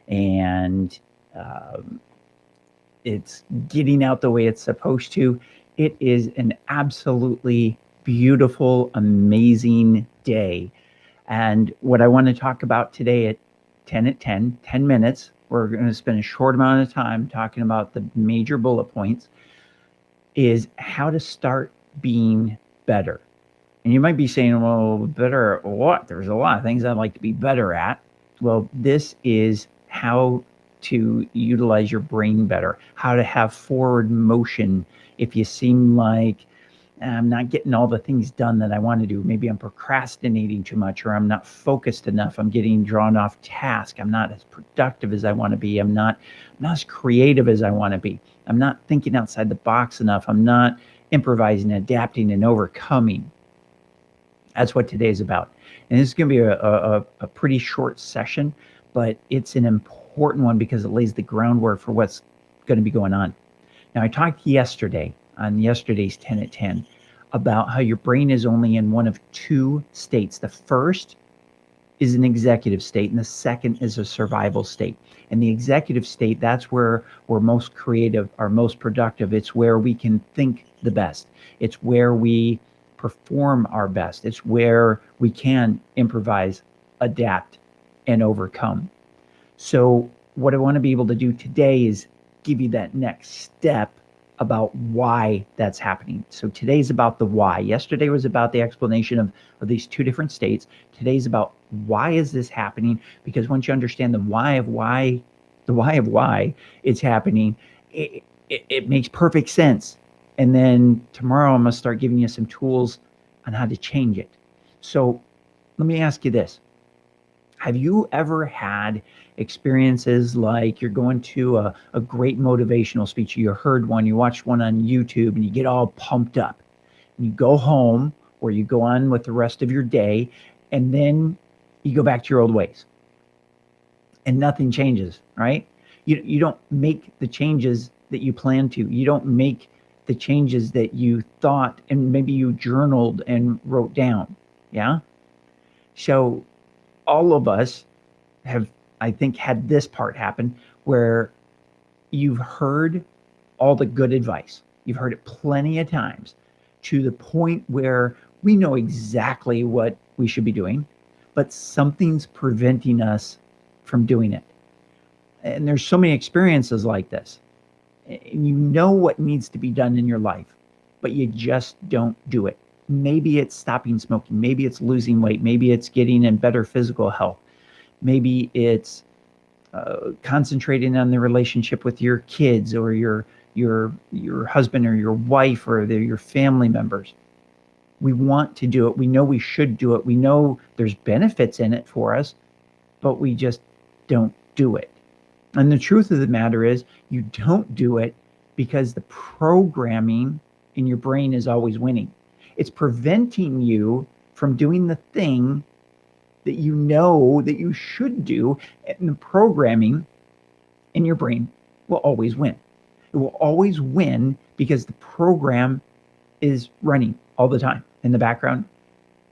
and um, it's getting out the way it's supposed to. It is an absolutely beautiful, amazing day. And what I want to talk about today at 10 minutes, we're going to spend a short amount of time talking about the major bullet points, is how to start being better. And you might be saying, well, better at what? There's a lot of things I'd like to be better at. Well, this is how to utilize your brain better, how to have forward motion if you seem like I'm not getting all the things done that I want to do. Maybe I'm procrastinating too much, or I'm not focused enough. I'm getting drawn off task. I'm not as productive as I want to be. I'm not as creative as I want to be. I'm not thinking outside the box enough. I'm not improvising, adapting, and overcoming. That's what today's about. And this is going to be a pretty short session, but it's an important one because it lays the groundwork for what's going to be going on. Now, I talked yesterday on yesterday's 10 at 10 about how your brain is only in one of two states. The first is an executive state, and the second is a survival state. And the executive state, that's where we're most creative, are most productive. It's where we can think the best. It's where we perform our best. It's where we can improvise, adapt, and overcome. So, what I want to be able to do today is give you that next step about why that's happening. So, today's about the why. Yesterday was about the explanation of these two different states. Today's about why is this happening? Because once you understand the why of why, it's happening, it makes perfect sense. And then tomorrow I'm going to start giving you some tools on how to change it. So let me ask you this. Have you ever had experiences like you're going to a great motivational speech, you heard one, you watched one on YouTube, and you get all pumped up? And you go home or you go on with the rest of your day, and then you go back to your old ways and nothing changes, right? You don't make the changes that you plan to. You don't make the changes that you thought and maybe you journaled and wrote down. Yeah. So all of us have, I think, had this part happen where you've heard all the good advice. You've heard it plenty of times to the point where we know exactly what we should be doing, but something's preventing us from doing it. And there's so many experiences like this. And you know what needs to be done in your life, but you just don't do it. Maybe it's stopping smoking. Maybe it's losing weight. Maybe it's getting in better physical health. Maybe it's concentrating on the relationship with your kids or your husband or your wife or your family members. We want to do it. We know we should do it. We know there's benefits in it for us, but we just don't do it. And the truth of the matter is, you don't do it because the programming in your brain is always winning. It's preventing you from doing the thing that you know that you should do, and the programming in your brain will always win. It will always win because the program is running all the time in the background,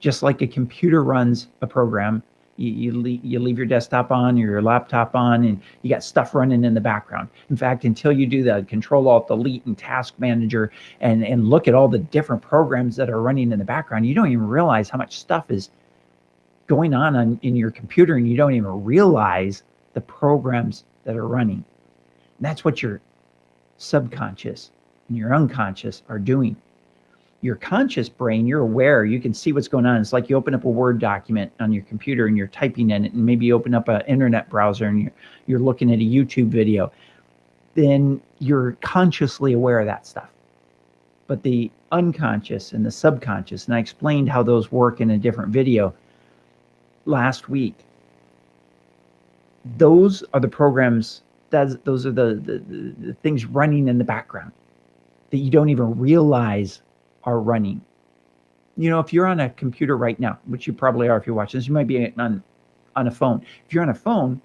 just like a computer runs a program. You leave your desktop on or your laptop on, and you got stuff running in the background. In fact, until you do the Control Alt Delete and Task Manager and look at all the different programs that are running in the background, you don't even realize how much stuff is going on in your computer, and you don't even realize the programs that are running. And that's what your subconscious and your unconscious are doing. Your conscious brain, you're aware, you can see what's going on. It's like you open up a Word document on your computer and you're typing in it, and maybe you open up an internet browser and you're looking at a YouTube video. Then you're consciously aware of that stuff. But the unconscious and the subconscious, and I explained how those work in a different video last week. Those are the programs, those are the things running in the background that you don't even realize are running. You know, if you're on a computer right now, which you probably are if you're watching this, you might be on a phone. If you're on a phone,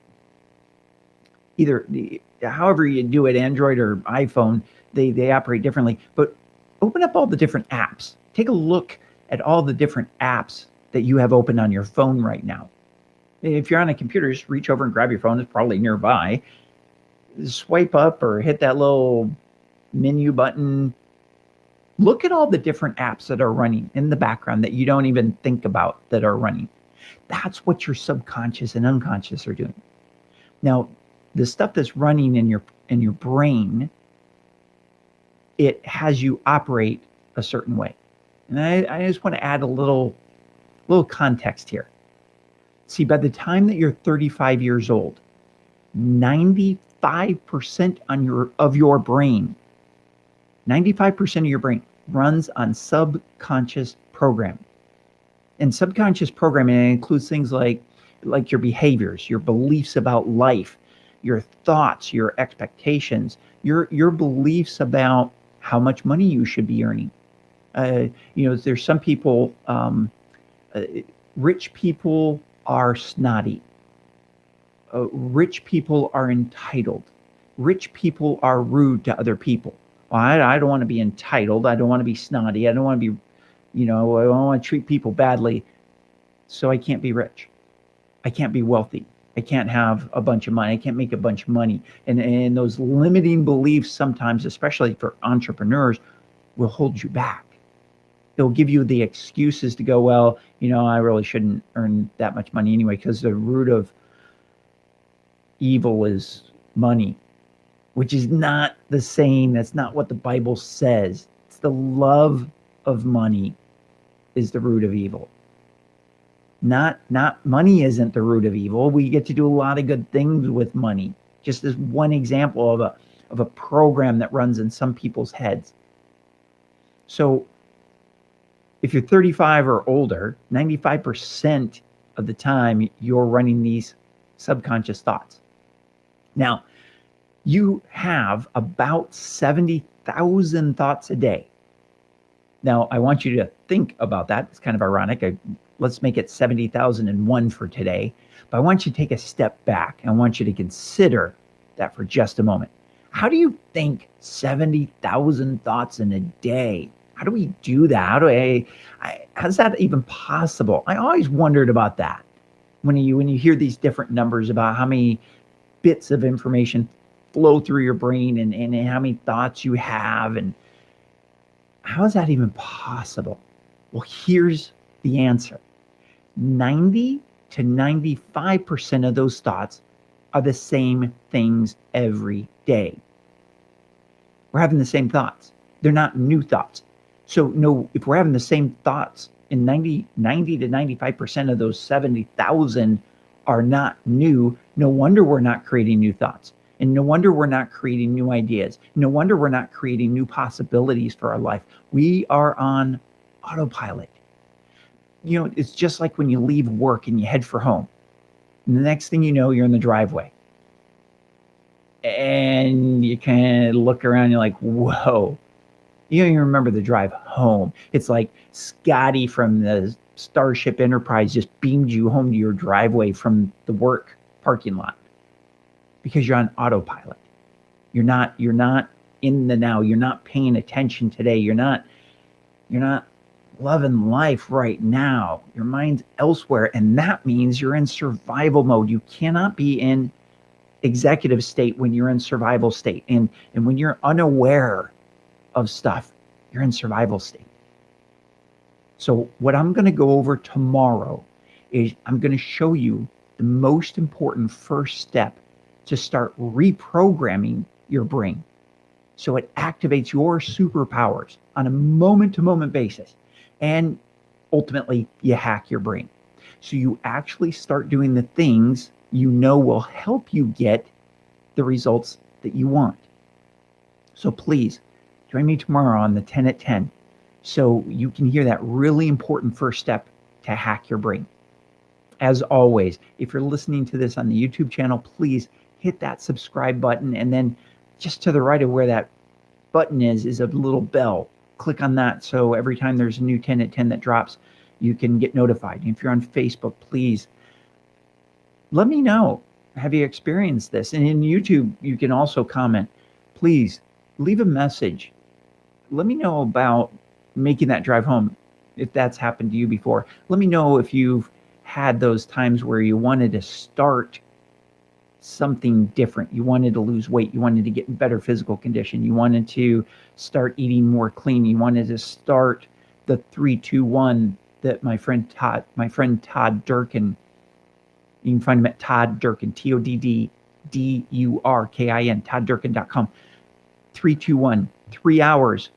however you do it, Android or iPhone, they operate differently. But open up all the different apps. Take a look at all the different apps that you have open on your phone right now. If you're on a computer, just reach over and grab your phone. It's probably nearby. Swipe up or hit that little menu button. Look at all the different apps that are running in the background that you don't even think about that are running. That's what your subconscious and unconscious are doing. Now, the stuff that's running in your brain, it has you operate a certain way. And I just want to add a little context here. See, by the time that you're 35 years old, 95% of your brain, 95% of your brain runs on subconscious programming. And subconscious programming includes things like your behaviors, your beliefs about life, your thoughts, your expectations, your beliefs about how much money you should be earning. There's some people, rich people are snotty. Rich people are entitled. Rich people are rude to other people. Well, I don't want to be entitled. I don't want to be snotty. I don't want to be, I don't want to treat people badly. So I can't be rich. I can't be wealthy. I can't have a bunch of money. I can't make a bunch of money. And those limiting beliefs sometimes, especially for entrepreneurs, will hold you back. They'll give you the excuses to go, well, I really shouldn't earn that much money anyway, because the root of evil is money, which is not the same. That's not what the Bible says. It's the love of money is the root of evil. Not money isn't the root of evil. We get to do a lot of good things with money. Just as one example of a program that runs in some people's heads. So if you're 35 or older, 95% of the time you're running these subconscious thoughts. Now, you have about 70,000 thoughts a day. Now, I want you to think about that. It's kind of ironic. Let's make it 70,001 for today. But I want you to take a step back. I want you to consider that for just a moment. How do you think 70,000 thoughts in a day? How do we do that? How's that even possible? I always wondered about that. When you hear these different numbers about how many bits of information flow through your brain and how many thoughts you have, and how is that even possible? Well, here's the answer. 90 to 95% of those thoughts are the same things every day. We're having the same thoughts. They're not new thoughts. So no, if we're having the same thoughts and 90 to 95% of those 70,000 are not new, no wonder we're not creating new thoughts. And no wonder we're not creating new ideas. No wonder we're not creating new possibilities for our life. We are on autopilot. It's just like when you leave work and you head for home. And the next thing you know, you're in the driveway. And you kind of look around, you're like, whoa. You don't even remember the drive home. It's like Scotty from the Starship Enterprise just beamed you home to your driveway from the work parking lot. Because you're on autopilot. You're not in the now. You're not paying attention today. You're not loving life right now. Your mind's elsewhere, and that means you're in survival mode. You cannot be in executive state when you're in survival state. And when you're unaware of stuff, you're in survival state. So what I'm going to go over tomorrow is I'm going to show you the most important first step to start reprogramming your brain so it activates your superpowers on a moment-to-moment basis. And ultimately, you hack your brain. So you actually start doing the things will help you get the results that you want. So please, join me tomorrow on the 10 at 10 so you can hear that really important first step to hack your brain. As always, if you're listening to this on the YouTube channel, please hit that subscribe button, and then just to the right of where that button is a little bell. Click on that so every time there's a new 10 at 10 that drops, you can get notified. And if you're on Facebook, please let me know. Have you experienced this? And in YouTube, you can also comment. Please leave a message. Let me know about making that drive home if that's happened to you before. Let me know if you've had those times where you wanted to start something different. You wanted to lose weight. You wanted to get in better physical condition. You wanted to start eating more clean. You wanted to start the 3-2-1 that my friend Todd Durkin, you can find him at Todd Durkin, TODDDURKIN, ToddDurkin.com. 3-2-1, 3 hours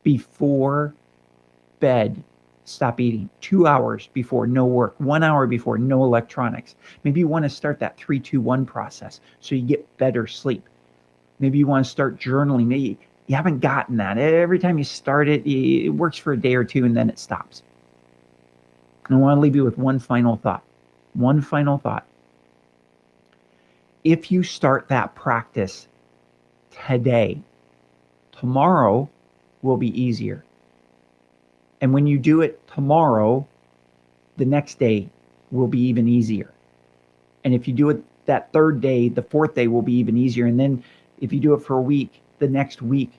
before bed, stop eating. 2 hours before, no work. 1 hour before, no electronics. Maybe you want to start that 3-2-1 process so you get better sleep. Maybe you want to start journaling. Maybe you haven't gotten that. Every time you start it, it works for a day or two and then it stops. And I want to leave you with one final thought. One final thought. If you start that practice today, tomorrow will be easier. And when you do it tomorrow, the next day will be even easier. And if you do it that third day, the fourth day will be even easier. And then if you do it for a week, the next week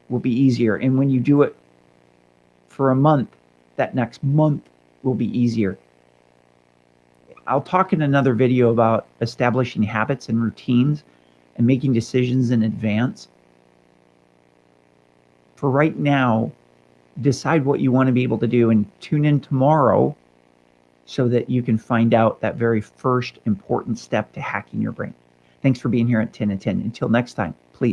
will be easier. And when you do it for a month, that next month will be easier. I'll talk in another video about establishing habits and routines and making decisions in advance. For right now, decide what you want to be able to do and tune in tomorrow so that you can find out that very first important step to hacking your brain. Thanks for being here at 10 and 10. Until next time, please